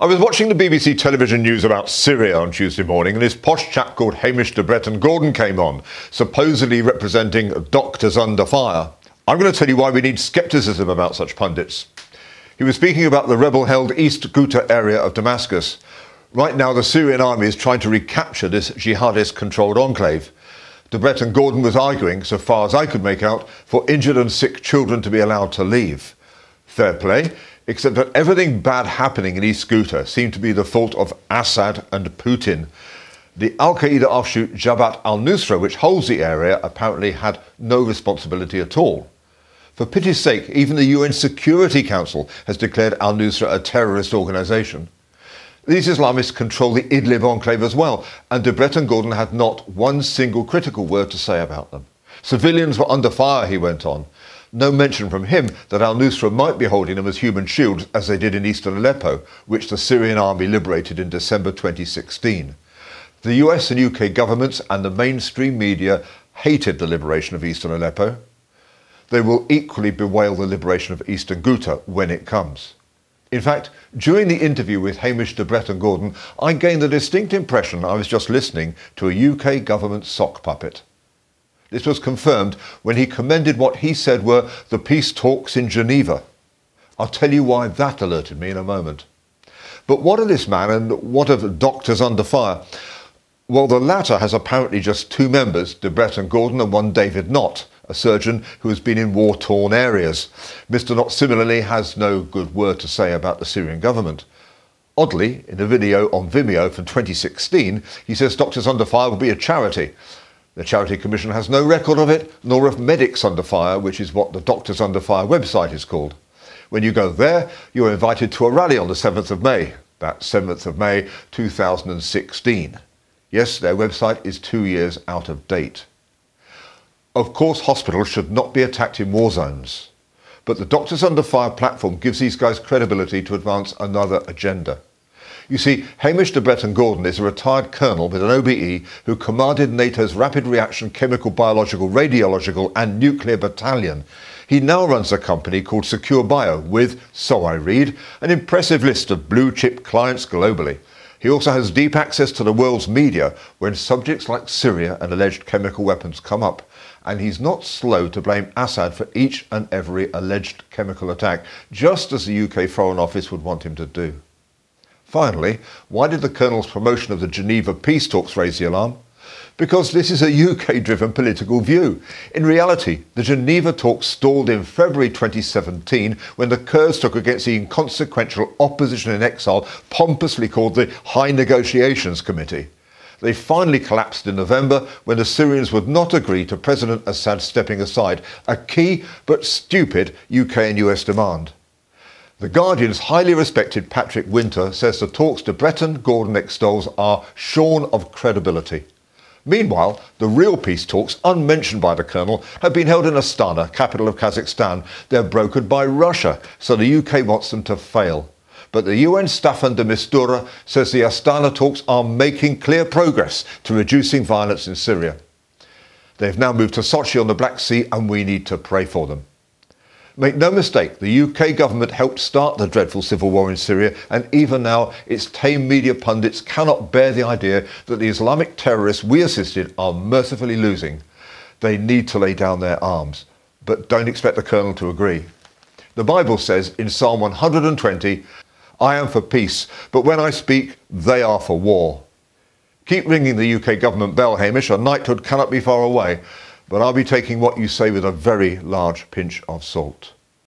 I was watching the BBC television news about Syria on Tuesday morning, and this posh chap called Hamish de Bretton-Gordon came on, supposedly representing doctors under fire. I'm going to tell you why we need scepticism about such pundits. He was speaking about the rebel-held East Ghouta area of Damascus. Right now, the Syrian army is trying to recapture this jihadist-controlled enclave. De Bretton-Gordon was arguing, so far as I could make out, for injured and sick children to be allowed to leave. Fair play, except that everything bad happening in East Ghouta seemed to be the fault of Assad and Putin. The Al-Qaeda offshoot Jabhat al-Nusra, which holds the area, apparently had no responsibility at all. For pity's sake, even the UN Security Council has declared al-Nusra a terrorist organisation. These Islamists control the Idlib enclave as well, and de Bretton-Gordon had not one single critical word to say about them. Civilians were under fire, he went on. No mention from him that al-Nusra might be holding them as human shields, as they did in eastern Aleppo, which the Syrian army liberated in December 2016. The US and UK governments and the mainstream media hated the liberation of eastern Aleppo. They will equally bewail the liberation of eastern Ghouta when it comes. In fact, during the interview with Hamish de Bretton-Gordon, I gained the distinct impression I was just listening to a UK government sock puppet. This was confirmed when he commended what he said were the peace talks in Geneva. I'll tell you why that alerted me in a moment. But what of this man and what of doctors under fire? Well, the latter has apparently just two members, de Bretton-Gordon and one David Knott, a surgeon who has been in war-torn areas. Mr. Knott similarly has no good word to say about the Syrian government. Oddly, in a video on Vimeo from 2016, he says Doctors Under Fire will be a charity. The Charity Commission has no record of it, nor of Medics Under Fire, which is what the Doctors Under Fire website is called. When you go there, you are invited to a rally on the 7th of May. That's 7th of May 2016. Yes, their website is 2 years out of date. Of course, hospitals should not be attacked in war zones. But the Doctors Under Fire platform gives these guys credibility to advance another agenda. You see, Hamish de Bretton-Gordon is a retired colonel with an OBE who commanded NATO's Rapid Reaction Chemical, Biological, Radiological and Nuclear Battalion. He now runs a company called Secure Bio with, so I read, an impressive list of blue-chip clients globally. He also has deep access to the world's media when subjects like Syria and alleged chemical weapons come up. And he's not slow to blame Assad for each and every alleged chemical attack, just as the UK Foreign Office would want him to do. Finally, why did the Colonel's promotion of the Geneva peace talks raise the alarm? Because this is a UK-driven political view. In reality, the Geneva talks stalled in February 2017 when the Kurds took against the inconsequential opposition in exile, pompously called the High Negotiations Committee. They finally collapsed in November when the Syrians would not agree to President Assad stepping aside, a key but stupid UK and US demand. The Guardian's highly respected Patrick Winter says the talks de Bretton-Gordon extols are shorn of credibility. Meanwhile, the real peace talks, unmentioned by the Colonel, have been held in Astana, capital of Kazakhstan. They're brokered by Russia, so the UK wants them to fail. But the UN Staffan de Mistura says the Astana talks are making clear progress to reducing violence in Syria. They've now moved to Sochi on the Black Sea, and we need to pray for them. Make no mistake, the UK government helped start the dreadful civil war in Syria, and even now its tame media pundits cannot bear the idea that the Islamic terrorists we assisted are mercifully losing. They need to lay down their arms, but don't expect the Colonel to agree. The Bible says in Psalm 120, I am for peace, but when I speak, they are for war. Keep ringing the UK government bell, Hamish, or knighthood cannot be far away, but I'll be taking what you say with a very large pinch of salt.